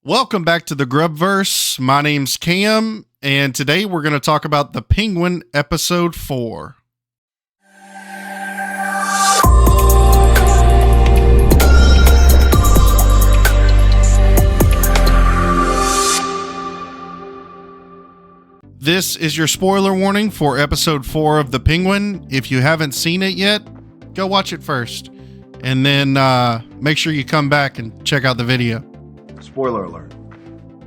Welcome back to the Grubverse. My name's Cam, and today we're going to talk about The Penguin Episode 4. This is your spoiler warning for Episode 4 of The Penguin. If you haven't seen it yet, go watch it first, and then make sure you come back and check out the video. Spoiler alert.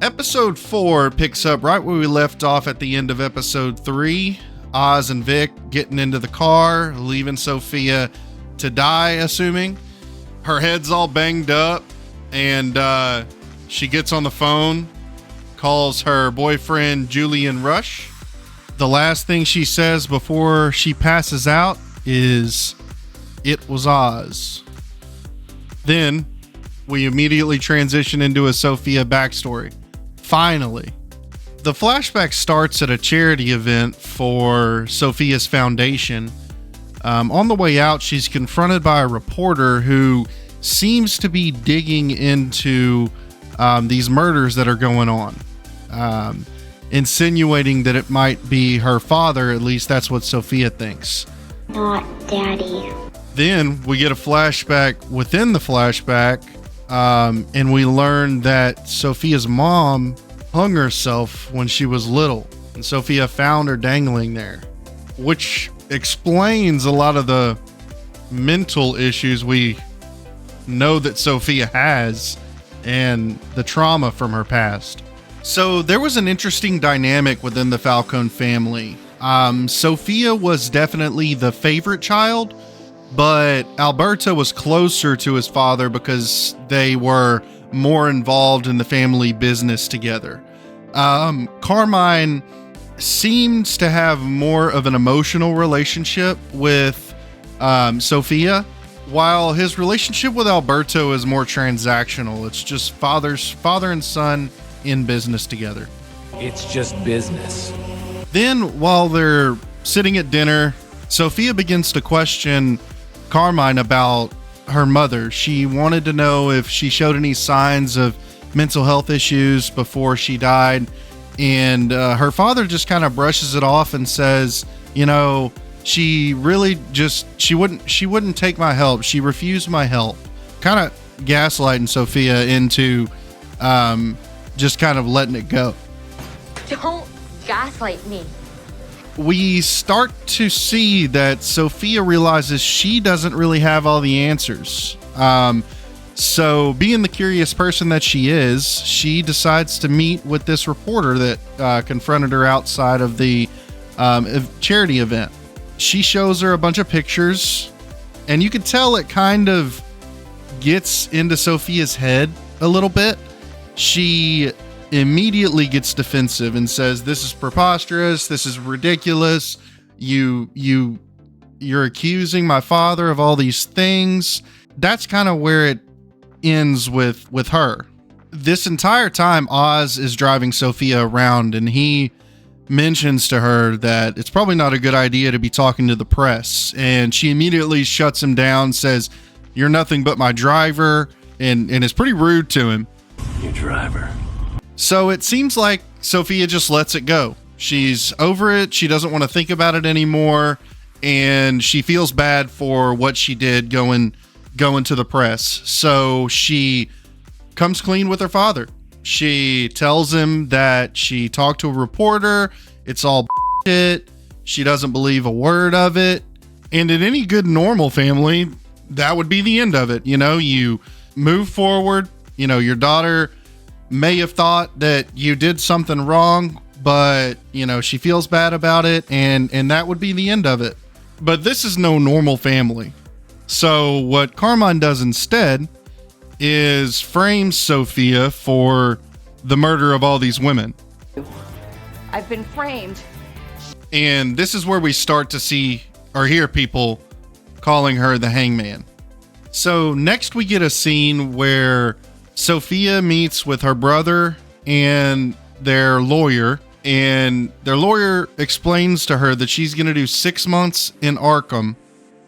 Episode 4 picks up right where we left off at the end of Episode 3. Oz and Vic getting into the car, leaving Sophia to die, assuming. Her head's all banged up, and she gets on the phone, calls her boyfriend Julian Rush. The last thing she says before she passes out is, "It was Oz." Then we immediately transition into a Sophia backstory. Finally, the flashback starts at a charity event for Sophia's foundation. On the way out, she's confronted by a reporter who seems to be digging into these murders that are going on, insinuating that it might be her father. At least that's what Sophia thinks. Not Daddy. Then we get a flashback within the flashback, and we learn that Sophia's mom hung herself when she was little, and Sophia found her dangling there, which explains a lot of the mental issues we know that Sophia has and the trauma from her past. So there was an interesting dynamic within the Falcone family. Sophia was definitely the favorite child, but Alberto was closer to his father because they were more involved in the family business together. Carmine seems to have more of an emotional relationship with Sophia, while his relationship with Alberto is more transactional. It's just father and son in business together. It's just business. Then, while they're sitting at dinner, Sophia begins to question Carmine about her mother. She wanted to know if she showed any signs of mental health issues before she died, and her father just kind of brushes it off and says, you know, she really just she wouldn't take my help. She refused my help, kind of gaslighting Sophia into just kind of letting it go. Don't gaslight me. We start to see that Sophia realizes she doesn't really have all the answers. So being the curious person that she is, she decides to meet with this reporter that confronted her outside of the charity event. She shows her a bunch of pictures, and you can tell it kind of gets into Sophia's head a little bit. She immediately gets defensive and says, "This is preposterous. This is ridiculous. You're accusing my father of all these things." That's kind of where it ends with her. This entire time, Oz is driving Sophia around, and he mentions to her that it's probably not a good idea to be talking to the press, and she immediately shuts him down, says, "You're nothing but my driver," and is pretty rude to him. Your driver. So it seems like Sophia just lets it go. She's over it. She doesn't want to think about it anymore. And she feels bad for what she did going to the press. So she comes clean with her father. She tells him that she talked to a reporter. It's all shit. She doesn't believe a word of it. And in any good normal family, that would be the end of it. You know, you move forward. You know, your daughter may have thought that you did something wrong, but, you know, she feels bad about it, and that would be the end of it. But this is no normal family. So what Carmine does instead is frame Sophia for the murder of all these women. I've been framed. And this is where we start to see or hear people calling her the hangman. So next we get a scene where Sophia meets with her brother and their lawyer, and their lawyer explains to her that she's going to do 6 months in Arkham.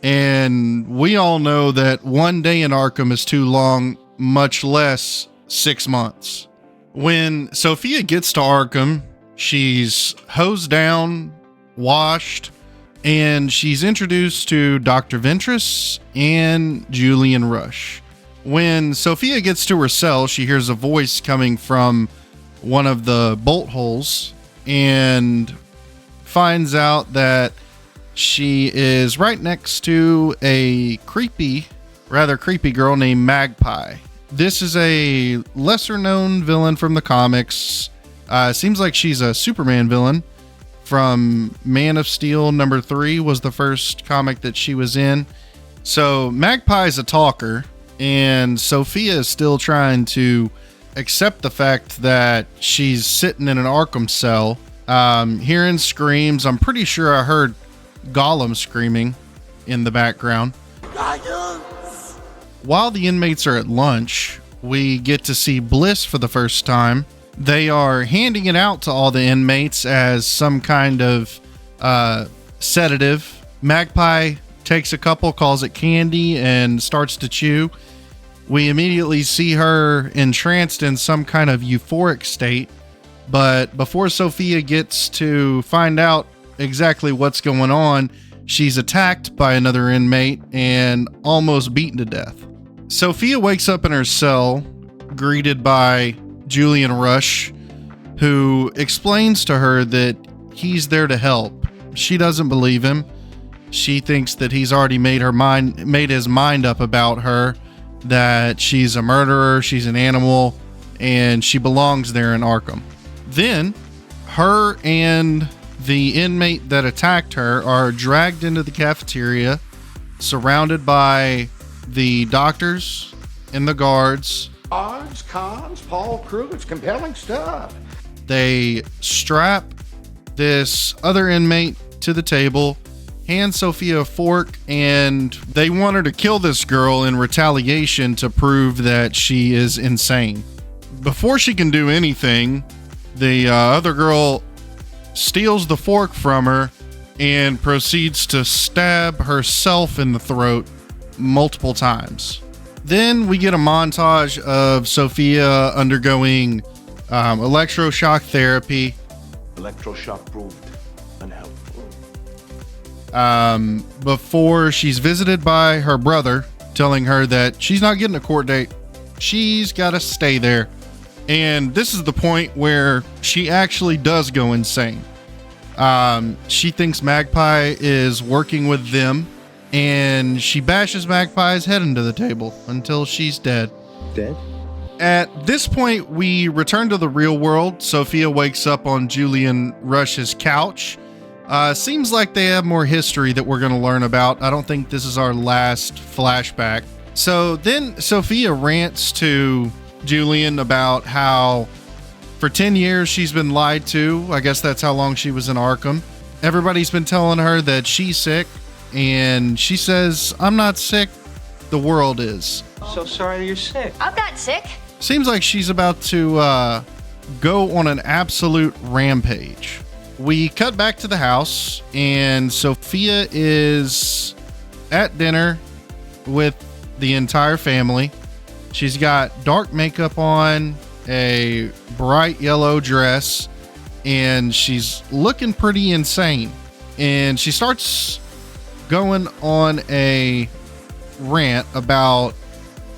And we all know that 1 day in Arkham is too long, much less 6 months. When Sophia gets to Arkham, she's hosed down, washed, and she's introduced to Dr. Ventress and Julian Rush. When Sophia gets to her cell, she hears a voice coming from one of the bolt holes and finds out that she is right next to a rather creepy girl named Magpie. This is a lesser known villain from the comics. Seems like she's a Superman villain from Man of Steel #3 was the first comic that she was in. So Magpie's a talker, and Sophia is still trying to accept the fact that she's sitting in an Arkham cell, hearing screams. I'm pretty sure I heard Gollum screaming in the background. While the inmates are at lunch, we get to see Bliss for the first time. They are handing it out to all the inmates as some kind of sedative. Magpie takes a couple, calls it candy, and starts to chew. We immediately see her entranced in some kind of euphoric state. But before Sophia gets to find out exactly what's going on, she's attacked by another inmate and almost beaten to death. Sophia wakes up in her cell, greeted by Julian Rush, who explains to her that he's there to help. She doesn't believe him. She thinks that he's already made his mind up about her, that she's a murderer, she's an animal, and she belongs there in Arkham. Then, her and the inmate that attacked her are dragged into the cafeteria, surrounded by the doctors and the guards. Odds, cons, Paul Krug, it's compelling stuff. They strap this other inmate to the table, hand Sophia a fork, and they want her to kill this girl in retaliation to prove that she is insane. Before she can do anything, the other girl steals the fork from her and proceeds to stab herself in the throat multiple times. Then we get a montage of Sophia undergoing electroshock therapy. Electroshock proved unhelpful. Before she's visited by her brother, telling her that she's not getting a court date. She's got to stay there. And this is the point where she actually does go insane. She thinks Magpie is working with them, and she bashes Magpie's head into the table until she's dead. Dead? At this point, we return to the real world. Sophia wakes up on Julian Rush's couch. Seems like they have more history that we're going to learn about. I don't think this is our last flashback. So then Sophia rants to Julian about how for 10 years she's been lied to. I guess that's how long she was in Arkham. Everybody's been telling her that she's sick, and she says, "I'm not sick, the world is." So sorry you're sick. I'm not sick. Seems like she's about to go on an absolute rampage. We cut back to the house, and Sophia is at dinner with the entire family. She's got dark makeup on, a bright yellow dress, and she's looking pretty insane. And she starts going on a rant about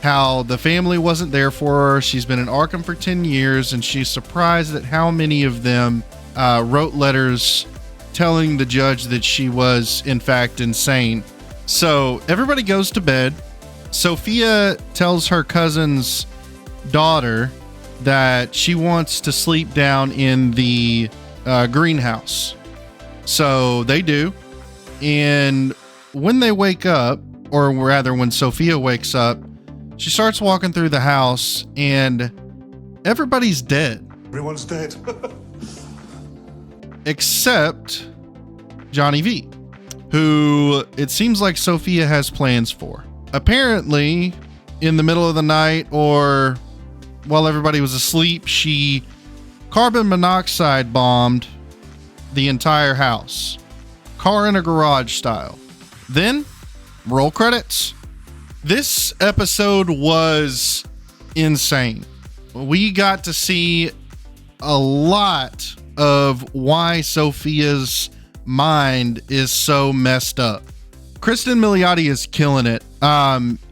how the family wasn't there for her. She's been in Arkham for 10 years, and she's surprised at how many of them wrote letters telling the judge that she was, in fact, insane. So everybody goes to bed. Sophia tells her cousin's daughter that she wants to sleep down in the greenhouse. So they do. And when they wake up, or rather when Sophia wakes up, she starts walking through the house and everybody's dead. Everyone's dead. Except Johnny V, who it seems like Sophia has plans for. Apparently, in the middle of the night or while everybody was asleep, she carbon monoxide bombed the entire house. Car in a garage style. Then, roll credits. This episode was insane. we got to see a lot of why Sophia's mind is so messed up. Kristen Milioti is killing it.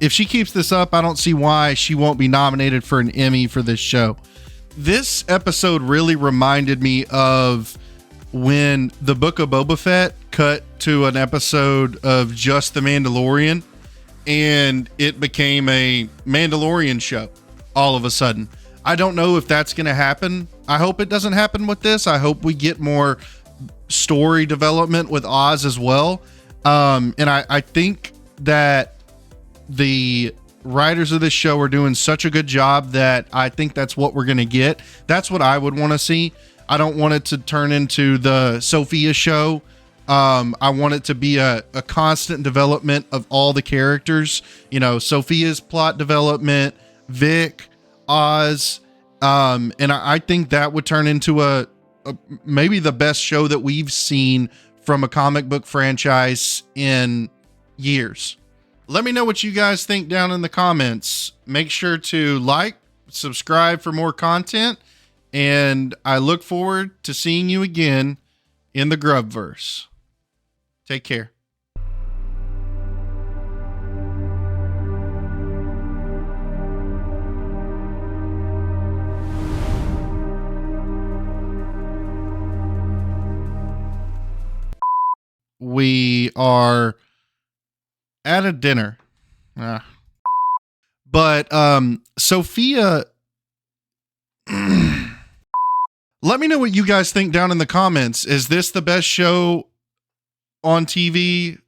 If she keeps this up, I don't see why she won't be nominated for an Emmy for this show. This episode really reminded me of when the Book of Boba Fett cut to an episode of just The Mandalorian, and it became a Mandalorian show all of a sudden. I don't know if that's going to happen. I hope it doesn't happen with this. I hope we get more story development with Oz as well. And I think that the writers of this show are doing such a good job that I think that's what we're going to get. That's what I would want to see. I don't want it to turn into the Sophia show. I want it to be a constant development of all the characters, you know, Sophia's plot development, Vic, Oz. And I think that would turn into a maybe the best show that we've seen from a comic book franchise in years. Let me know what you guys think down in the comments. Make sure to like, subscribe for more content, and I look forward to seeing you again in the Grubverse. Take care. We are at a dinner. But Sophia, let me know what you guys think down in the comments. Is this the best show on TV?